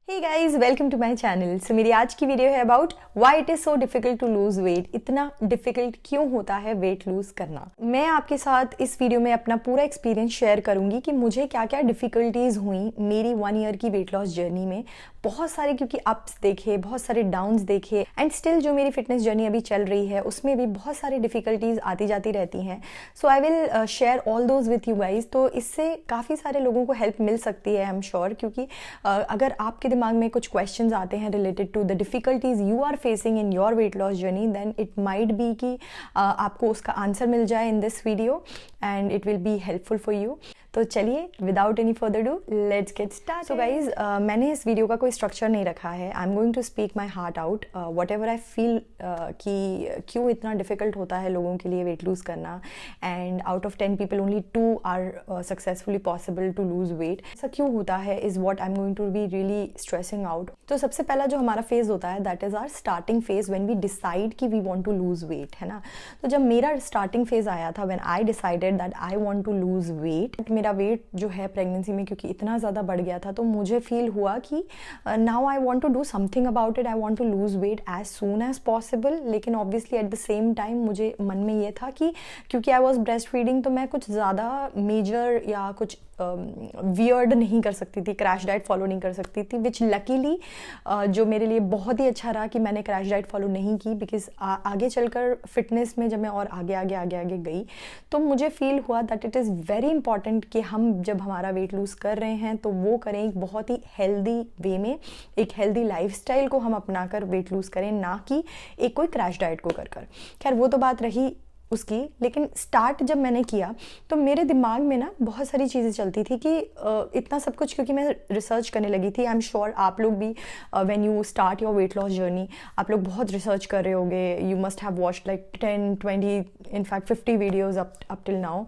Hey guys, welcome to my channel. So मेरी आज की वीडियो है about why it is so difficult to lose weight. इतना difficult क्यों होता है वेट लूज करना। मैं आपके साथ इस वीडियो में अपना पूरा एक्सपीरियंस शेयर करूंगी कि मुझे क्या क्या डिफिकल्टीज हुई मेरी 1 ईयर की वेट लॉस जर्नी में। बहुत सारे क्योंकि अप्स देखे, बहुत सारे डाउन्स देखे एंड स्टिल जो मेरी फिटनेस जर्नी अभी चल रही है उसमें भी बहुत सारी डिफिकल्टीज आती जाती रहती हैं। So I will share all those with you guys. तो इससे काफ़ी सारे लोगों को हेल्प मिल सकती है, आई एम श्योर। क्योंकि अगर आपके दिमाग में कुछ क्वेश्चंस आते हैं related to the difficulties you are facing in your weight loss journey, then it might be कि आपको उसका आंसर मिल जाए in this video and it will be helpful for you. तो चलिए without any further do let's get start. So guys, मैंने इस video का कोई स्ट्रक्चर नहीं रखा है। I am going to speak my heart out whatever I feel कि क्यों इतना डिफिकल्ट होता है लोगों के लिए वेट लूज करना। And out of 10 people only 2 are successfully possible to lose weight. ऐसा क्यों होता है is what I am going to be really stressing out. तो सबसे पहला जो हमारा फेज होता है that is our starting phase when we decide कि we want to lose weight, है ना। तो जब मेरा स्टार्टिंग फेज आया था when I decided that I want to lose weight, मेरा वेट जो है प्रेगनेंसी में क्योंकि इतना ज़्यादा बढ़ गया था तो मुझे फील हुआ कि now I want to do something about it. I want to lose weight as soon as possible. लेकिन obviously at the same time मुझे मन में ये था कि क्योंकि आई वॉज ब्रेस्ट फीडिंग तो मैं कुछ ज़्यादा मेजर या कुछ वियर्ड नहीं कर सकती थी, क्रैश डाइट फॉलो नहीं कर सकती थी, विच लकीली जो मेरे लिए बहुत ही अच्छा रहा कि मैंने क्रैश डाइट फॉलो नहीं की। बिकॉज आगे चलकर फिटनेस में जब मैं और आगे गई तो मुझे फील हुआ that it is very important कि हम जब हमारा वेट लूज़ कर रहे हैं तो वो करें एक बहुत ही हेल्दी वे में, एक हेल्दी लाइफस्टाइल को हम अपनाकर वेट लूज़ करें, ना कि एक कोई क्रैश डाइट को कर। खैर वो तो बात रही उसकी। लेकिन स्टार्ट जब मैंने किया तो मेरे दिमाग में ना बहुत सारी चीज़ें चलती थी कि इतना सब कुछ, क्योंकि मैं रिसर्च करने लगी थी। आई एम श्योर आप लोग भी when you start your weight loss journey आप लोग बहुत रिसर्च कर रहे होंगे। You must have watched like 10-20 in fact 50 videos up till now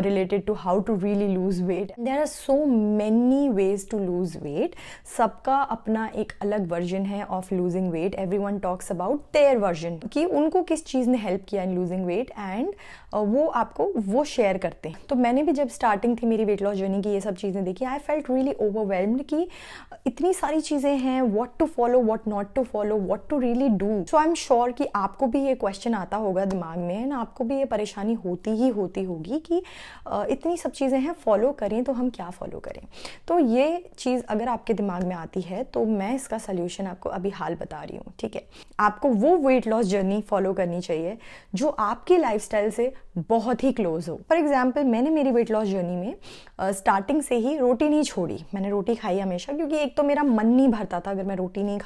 related to how to really lose weight. There are so many ways to lose weight. सबका अपना एक अलग वर्जन है of losing weight. Everyone talks about their version कि उनको किस चीज़ ने help किया इन लूजिंग वेट एंड वो आपको वो शेयर करते हैं। तो मैंने भी जब स्टार्टिंग थी मेरी वेट लॉस जर्नी की ये सब चीज़ें देखी, आई फेल्ट रियली ओवरवेल्म्ड कि इतनी सारी चीज़ें हैं, what to follow, what not to follow, what to really do. So I am sure कि आपको भी ये क्वेश्चन आता होगा दिमाग में ना, आपको भी ये परेशानी होती होगी कि इतनी सब चीज़ें हैं, फॉलो करें तो हम क्या फॉलो करें। तो ये चीज़ अगर आपके दिमाग में आती है तो मैं इसका सोल्यूशन आपको अभी हाल बता रही हूँ, ठीक है। आपको वो वेट लॉस जर्नी फॉलो करनी चाहिए जो आपकी लाइफस्टाइल से बहुत ही क्लोज हो। फॉर एग्जाम्पल मैंने मेरी वेट लॉस जर्नी में स्टार्टिंग से ही रोटी नहीं छोड़ी। मैंने रोटी खाई हमेशा, क्योंकि एक तो मेरा मन नहीं भरता था अगर मैं रोटी नहीं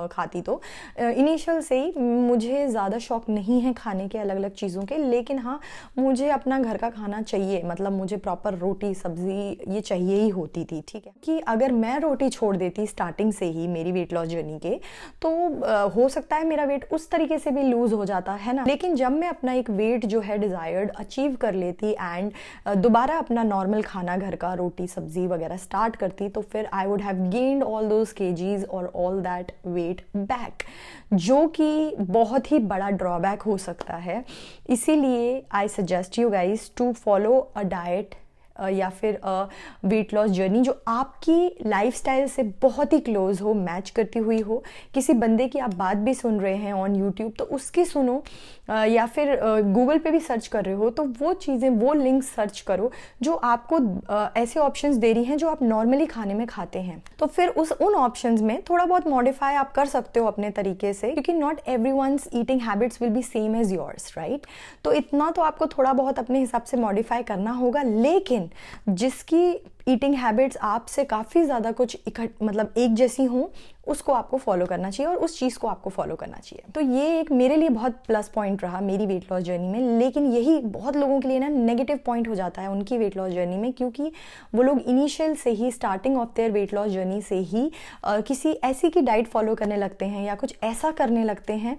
खाती तो इनिशियल से ही मुझे ज़्यादा शौक नहीं है खाने के अलग अलग चीज़ों के। लेकिन हाँ, मुझे अपना घर का खाना चाहिए, मतलब मुझे प्रॉपर रोटी सब्जी ये चाहिए ही होती थी, ठीक है। कि अगर मैं रोटी छोड़ देती स्टार्टिंग से ही मेरी वेट लॉस जर्नी के तो हो सकता है मेरा वेट उस तरीके से भी लूज हो जाता है ना। लेकिन जब मैं अपना एक वेट जो है डिजायर्ड अचीव कर लेती एंड दोबारा अपना नॉर्मल खाना घर का रोटी सब्जी वगैरह स्टार्ट करती तो फिर I would have gained all those KGs और ऑल दैट वेट बैक, जो कि बहुत ही बड़ा ड्रॉबैक हो सकता है। इसीलिए I suggest you guys to follow a diet या फिर वेट लॉस जर्नी जो आपकी लाइफस्टाइल से बहुत ही क्लोज हो, मैच करती हुई हो। किसी बंदे की आप बात भी सुन रहे हैं ऑन यूट्यूब तो उसकी सुनो, या फिर गूगल पे भी सर्च कर रहे हो तो वो चीज़ें, वो लिंक सर्च करो जो आपको ऐसे ऑप्शंस दे रही हैं जो आप नॉर्मली खाने में खाते हैं। तो फिर उन ऑप्शंस में थोड़ा बहुत मॉडिफाई आप कर सकते हो अपने तरीके से, क्योंकि not everyone's eating habits will be same as yours, right. तो इतना तो आपको थोड़ा बहुत अपने हिसाब से मॉडिफाई करना होगा। लेकिन जिसकी ईटिंग हैबिट्स आपसे काफ़ी ज़्यादा कुछ मतलब एक जैसी हों उसको आपको फॉलो करना चाहिए और उस चीज़ को आपको फॉलो करना चाहिए। तो ये एक मेरे लिए बहुत प्लस पॉइंट रहा मेरी वेट लॉस जर्नी में। लेकिन यही बहुत लोगों के लिए ना नेगेटिव पॉइंट हो जाता है उनकी वेट लॉस जर्नी में, क्योंकि वो लोग इनिशियल से ही starting of their weight loss journey से ही किसी ऐसी की डाइट फॉलो करने लगते हैं या कुछ ऐसा करने लगते हैं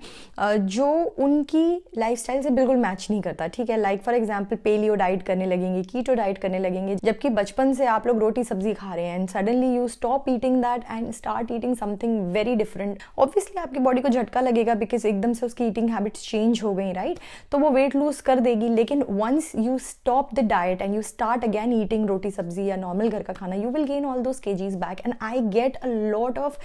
जो उनकी लाइफस्टाइल से बिल्कुल मैच नहीं करता, ठीक है। Like for example paleo diet करने लगेंगे, कीटो डाइट करने लगेंगे, जबकि बचपन से आप लोग रोटी सब्जी खा रहे हैं and suddenly you stop eating that and start eating something very different, obviously आपकी बॉडी को झटका लगेगा बिकॉज एकदम से उसकी ईटिंग हैबिट्स चेंज हो गई, राइट? तो वो वेट लूज कर देगी। लेकिन once you stop the diet and you start again eating roti sabzi या नॉर्मल घर का खाना, you will gain all those KGs back. And I get a lot of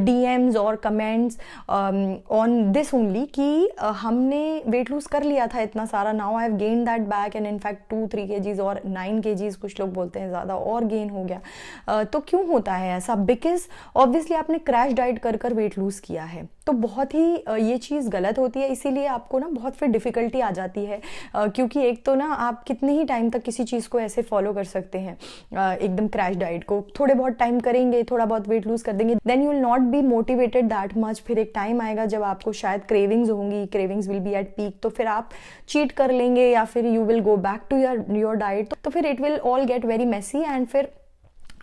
DMs और कमेंट्स ऑन दिस ओनली कि हमने वेट लूज कर लिया था इतना सारा, now I have gain that back and in fact 2-3 kgs और 9 kgs, कुछ लोग बोलते हैं ज़्यादा और गेन हो गया। तो क्यों होता है ऐसा? बिकॉज ऑब्वियसली आपने क्रैश डाइट कर कर वेट लूज किया है, तो बहुत ही ये चीज़ गलत होती है। इसीलिए आपको ना बहुत फिर डिफ़िकल्टी आ जाती है, क्योंकि एक तो ना आप कितने ही टाइम तक किसी चीज़ को ऐसे फॉलो कर सकते हैं, एकदम क्रैश डाइट को थोड़े बहुत टाइम करेंगे, थोड़ा बहुत वेट लूज कर देंगे, then you will not be motivated that much. फिर एक टाइम आएगा जब आपको शायद क्रेविंग्स होंगी, cravings will be at peak, तो फिर आप चीट कर लेंगे या फिर you will go back to your diet, तो फिर it will all get very messy and फिर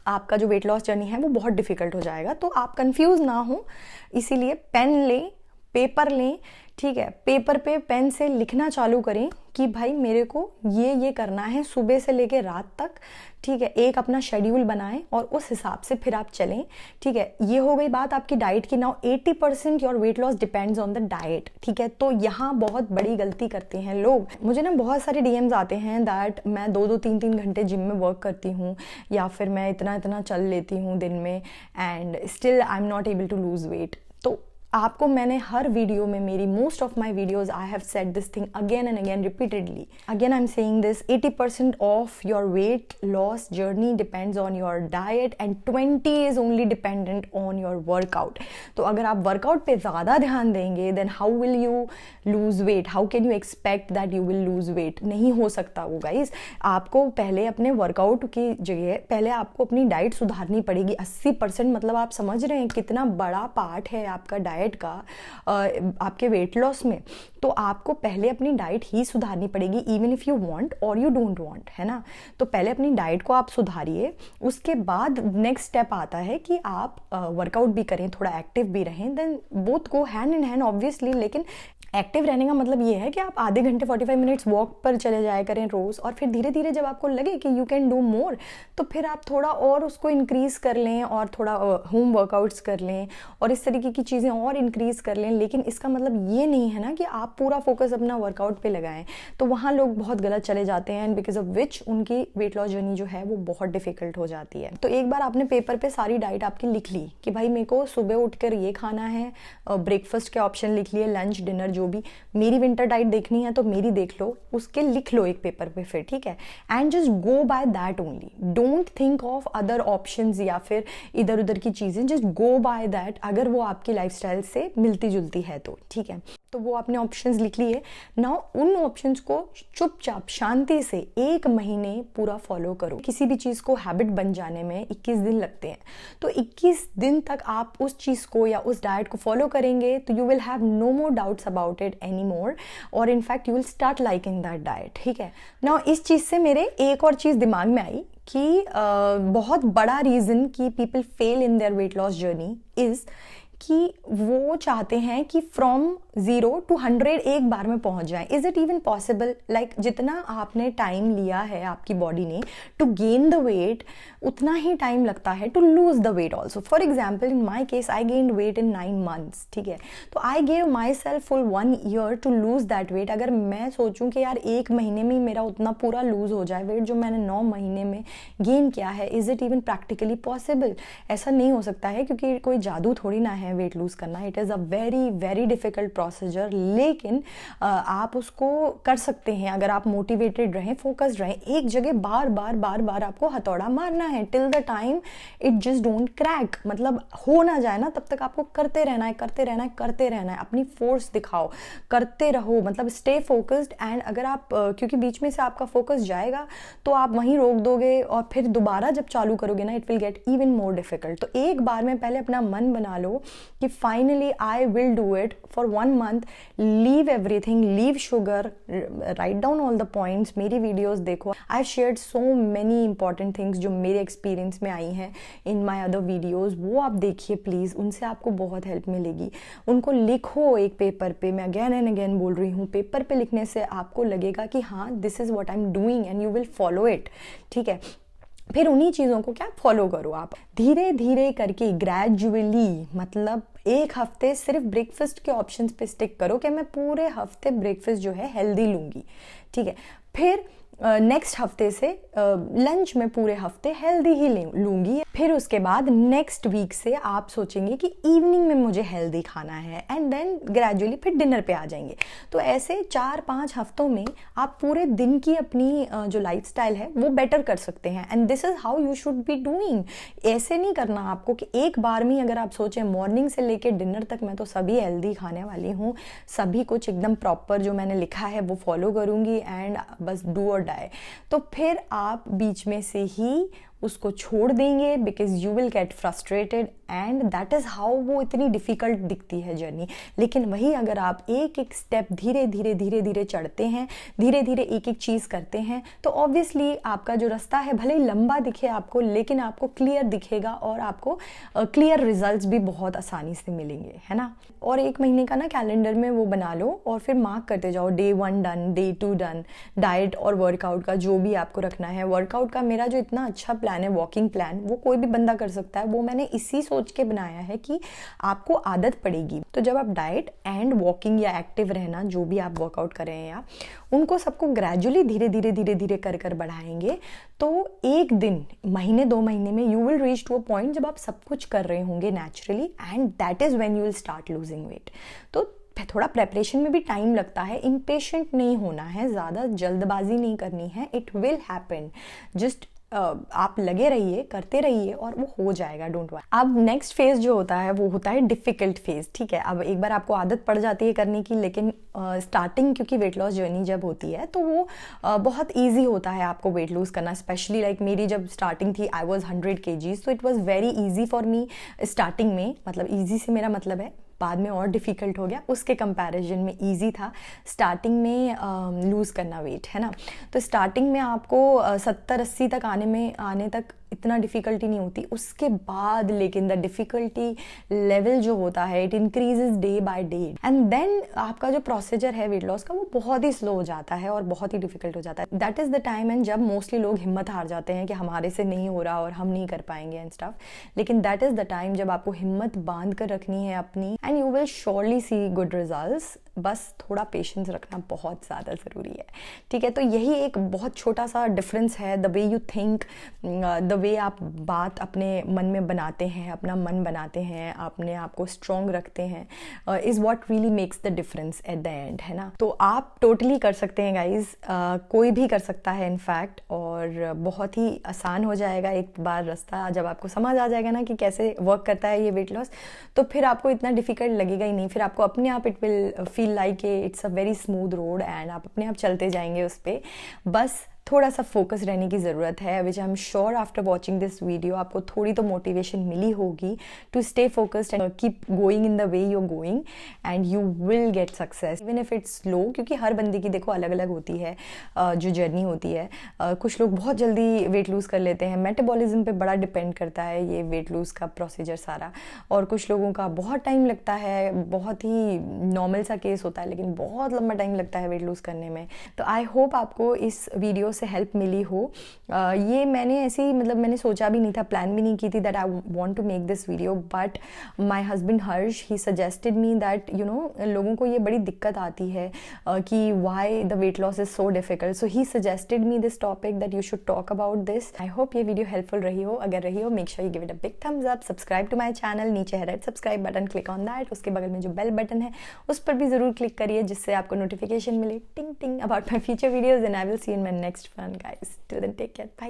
आपका जो वेट लॉस जर्नी है वो बहुत डिफिकल्ट हो जाएगा। तो आप कंफ्यूज ना हो, इसीलिए पेन लें, पेपर लें, ठीक है? पेपर पे पेन से लिखना चालू करें कि भाई मेरे को ये करना है सुबह से लेके रात तक, ठीक है? एक अपना शेड्यूल बनाएं और उस हिसाब से फिर आप चलें, ठीक है? ये हो गई बात आपकी डाइट की। Now 80% your weight loss depends on the diet, ठीक है? तो यहाँ बहुत बड़ी गलती करते हैं लोग। मुझे ना बहुत सारे DMs आते हैं दैट मैं 2-2, 3-3 घंटे जिम में वर्क करती हूँ या फिर मैं इतना चल लेती हूँ दिन में and still I am not able to lose weight. तो आपको मैंने हर वीडियो में, मेरी most of my videos I have said this thing again and again repeatedly, again I am saying this, 80% of your weight loss journey depends on your diet and 20 is only dependent on your workout. तो अगर आप workout पे ज़्यादा ध्यान देंगे then how will you lose wait, how can you expect that you will lose weight? नहीं हो सकता वो गाइज। आपको पहले अपने वर्कआउट की जगह पहले आपको अपनी डाइट सुधारनी पड़ेगी। 80% मतलब आप समझ रहे हैं कितना बड़ा पार्ट है आपका डाइट का आपके वेट लॉस में। तो आपको पहले अपनी डाइट ही सुधारनी पड़ेगी, इवन इफ यू वांट और यू डोंट वांट, है ना? तो पहले अपनी डाइट को आप सुधारिए, उसके बाद नेक्स्ट स्टेप आता है कि आप वर्कआउट भी करें, थोड़ा एक्टिव भी रहें, then both go hand in hand obviously. लेकिन एक्टिव रहने का मतलब ये है कि आप आधे घंटे 45 मिनट्स वॉक पर चले जाया करें रोज़, और फिर धीरे धीरे जब आपको लगे कि यू कैन डू मोर तो फिर आप थोड़ा और उसको इंक्रीज़ कर लें और थोड़ा होम वर्कआउट्स कर लें और इस तरीके की चीज़ें और इंक्रीज़ कर लें। लेकिन इसका मतलब ये नहीं है ना कि आप पूरा फोकस अपना वर्कआउट पे लगाएं, तो वहाँ लोग बहुत गलत चले जाते हैं एंड बिकॉज ऑफ विच उनकी वेट लॉस जर्नी जो है वो बहुत डिफिकल्ट हो जाती है। तो एक बार आपने पेपर पे सारी डाइट आपकी लिख ली कि भाई मेरे को सुबह उठकर ये खाना है, ब्रेकफास्ट के ऑप्शन लिख लिए, लंच डिनर जो भी, मेरी विंटर डाइट देखनी है तो मेरी देख लो, उसके लिख लो एक पेपर पे फिर, ठीक है? And just go by that only, don't think of other options या फिर इधर उधर की चीजें, जस्ट गो बाय दैट। अगर वो आपकी लाइफस्टाइल से मिलती जुलती है तो ठीक है। तो वो आपने ऑप्शंस लिख लिए, नाउ उन ऑप्शंस को चुपचाप शांति से 1 महीने पूरा फॉलो करो। किसी भी चीज़ को हैबिट बन जाने में 21 दिन लगते हैं, तो 21 दिन तक आप उस चीज़ को या उस डाइट को फॉलो करेंगे तो you will have no more doubts about it any more, और in fact you will start liking that diet, ठीक है? नाउ इस चीज़ से मेरे एक और चीज़ दिमाग में आई कि बहुत बड़ा रीज़न कि people fail in their weight loss journey is कि वो चाहते हैं कि फ्रॉम 0 to 100 एक बार में पहुंच जाएं। Is it even possible? Like जितना आपने टाइम लिया है आपकी बॉडी ने टू गेन द वेट, उतना ही टाइम लगता है to lose the weight also. For example in my case I gained weight in 9 months, ठीक है? तो I gave myself full 1 year to lose that weight. अगर मैं सोचूं कि यार 1 महीने में मेरा उतना पूरा लूज हो जाए वेट जो मैंने 9 महीने में गेन किया है, is it even practically possible? ऐसा नहीं हो सकता है, क्योंकि कोई जादू थोड़ी ना है वेट लूज करना। It is a very very difficult procedure, लेकिन आप उसको कर सकते हैं अगर आप मोटिवेटेड रहें, फोकस्ड रहें। एक जगह बार बार आपको हथौड़ा मारना है till the time it just don't crack, मतलब हो ना जाए ना तब तक आपको करते रहना है। अपनी फोर्स दिखाओ, करते रहो, मतलब स्टे फोकस्ड। एंड अगर आप क्योंकि बीच में से आपका फोकस जाएगा तो आप वहीं रोक दोगे और फिर दोबारा जब चालू करोगे ना it will get even more difficult. तो एक बार में पहले अपना मन बना लो कि finally I will do it for 1 month, leave everything, leave sugar, write down all the points. मेरी वीडियोस देखो, I shared so many important things जो मेरे एक्सपीरियंस में आई हैं इन माई अदर वीडियोस, वो आप देखिए प्लीज़, उनसे आपको बहुत हेल्प मिलेगी। उनको लिखो एक पेपर पे, मैं अगेन एंड अगेन बोल रही हूँ, पेपर पे लिखने से आपको लगेगा कि हाँ this is what I am doing and you will follow it, ठीक है? फिर उन्हीं चीज़ों को क्या फॉलो करो आप धीरे धीरे करके, ग्रेजुअली। मतलब एक हफ्ते सिर्फ ब्रेकफास्ट के ऑप्शंस पे स्टिक करो कि मैं पूरे हफ्ते ब्रेकफास्ट जो है हेल्दी लूँगी, ठीक है। फिर नेक्स्ट हफ्ते से लंच में पूरे हफ्ते हेल्दी ही लूँगी। फिर उसके बाद नेक्स्ट वीक से आप सोचेंगे कि इवनिंग में मुझे हेल्दी खाना है, एंड देन ग्रेजुअली फिर डिनर पे आ जाएंगे। तो ऐसे 4-5 हफ्तों में आप पूरे दिन की अपनी जो लाइफस्टाइल है वो बेटर कर सकते हैं, and this is how you should be doing. ऐसे नहीं करना आपको कि एक बार में अगर आप सोचें मॉर्निंग से लेकर डिनर तक मैं तो सभी हेल्दी खाने वाली हूँ, सभी कुछ एकदम प्रॉपर जो मैंने लिखा है वो फॉलो करूँगी एंड बस डू और डाई, तो फिर आप बीच में से ही उसको छोड़ देंगे, because you will get frustrated, and that is how वो इतनी डिफ़िकल्ट दिखती है जर्नी। लेकिन वही अगर आप एक एक स्टेप धीरे धीरे चढ़ते हैं, धीरे धीरे एक एक चीज़ करते हैं, तो ऑब्वियसली आपका जो रास्ता है भले ही लंबा दिखे आपको, लेकिन आपको क्लियर दिखेगा और आपको क्लियर रिजल्ट्स भी बहुत आसानी से मिलेंगे, है ना। और 1 महीने का ना कैलेंडर में वो बना लो और फिर मार्क करते जाओ, Day 1 done, Day 2 done. Diet और वर्कआउट का जो भी आपको रखना है, वर्कआउट का मेरा जो इतना अच्छा प्लान है, वॉकिंग प्लान, वो कोई भी बंदा कर सकता है। वो मैंने इसी सोच के बनाया है कि आपको आदत पड़ेगी। तो जब आप डाइट एंड वॉकिंग या एक्टिव रहना, जो भी आप वर्कआउट कर रहे हैं या उनको सबको ग्रेजुअली धीरे धीरे कर बढ़ाएंगे, तो एक दिन, महीने 2 महीने में you will reach to a point जब आप सब कुछ कर रहे होंगे naturally, and that is when you will start losing weight. तो थोड़ा प्रेपरेशन में भी टाइम लगता है, इम्पेशेंट नहीं होना है, ज़्यादा जल्दबाजी नहीं करनी है, इट विल हैपन। जस्ट आप लगे रहिए, करते रहिए और वो हो जाएगा, डोंट वरी। अब नेक्स्ट फेज जो होता है वो होता है डिफ़िकल्ट फेज, ठीक है। अब एक बार आपको आदत पड़ जाती है करने की, लेकिन स्टार्टिंग क्योंकि वेट लॉस जर्नी जब होती है तो वो बहुत ईजी होता है आपको वेट लूज़ करना। स्पेशली लाइक मेरी जब स्टार्टिंग थी, आई वॉज 100 kgs, तो it was very easy for me starting में। मतलब ईजी से मेरा मतलब है बाद में और डिफ़िकल्ट हो गया, उसके कंपैरिजन में इजी था स्टार्टिंग में लूज़ करना वेट, है ना। तो स्टार्टिंग में आपको 70-80 तक आने तक इतना डिफ़िकल्टी नहीं होती, उसके बाद लेकिन द डिफ़िकल्टी लेवल जो होता है it increases day by day, and then आपका जो प्रोसीजर है वेट लॉस का वो बहुत ही स्लो हो जाता है और बहुत ही डिफ़िकल्ट हो जाता है। That is the time and जब मोस्टली लोग हिम्मत हार जाते हैं कि हमारे से नहीं हो रहा और हम नहीं कर पाएंगे एंड स्टफ। लेकिन दैट इज़ द टाइम जब आपको हिम्मत बांध कर रखनी है अपनी, and you will surely see good results. बस थोड़ा पेशेंस रखना बहुत ज़्यादा ज़रूरी है, ठीक है। तो यही एक बहुत छोटा सा डिफरेंस है, the way you think, the way आप बात अपने मन में बनाते हैं, अपना मन बनाते हैं, अपने आप को स्ट्रॉन्ग रखते हैं, is what really makes the difference at the end, है ना। तो आप टोटली कर सकते हैं गाइज, कोई भी कर सकता है इनफैक्ट, और बहुत ही आसान हो जाएगा एक बार रास्ता जब आपको समझ आ जाएगा ना कि कैसे वर्क करता है ये वेट लॉस, तो फिर आपको इतना डिफिकल्ट लगेगा ही नहीं। फिर आपको अपने आप it will feel like it's a very smooth road, and आप अपने आप चलते जाएंगे उस पर। बस थोड़ा सा फोकस रहने की ज़रूरत है, which I am sure after watching this video आपको थोड़ी तो मोटिवेशन मिली होगी to stay focused and keep going in the way you are going, and you will get success even if it's slow. क्योंकि हर बंदे की देखो अलग अलग होती है जो जर्नी होती है। कुछ लोग बहुत जल्दी वेट लूज़ कर लेते हैं, मेटाबॉलिज्म पे बड़ा डिपेंड करता है ये वेट लूज़ का प्रोसीजर सारा, और कुछ लोगों का बहुत टाइम लगता है, बहुत ही नॉर्मल सा केस होता है, लेकिन बहुत लंबा टाइम लगता है वेट लूज़ करने में। तो आई होप आपको इस वीडियो से हेल्प मिली हो। ये मैंने ऐसी मतलब मैंने सोचा भी नहीं था, प्लान भी नहीं की थी that I want to make this video, but my husband Harsh he suggested me that you know लोगों को ये बड़ी दिक्कत आती है कि why the weight loss is so difficult, so he suggested me this topic that you should talk about this. I hope ये video helpful रही हो। अगर रही हो make sure you give it a big thumbs up, subscribe to my channel, नीचे है red subscribe button, click on that. उसके बगल में जो बेल बटन है उस पर भी जरूर क्लिक करिए जिससे आपको नोटिफिकेशन मिले टिंग टिंग about my future videos, and I will see you in my next one guys. Till then, take care, bye.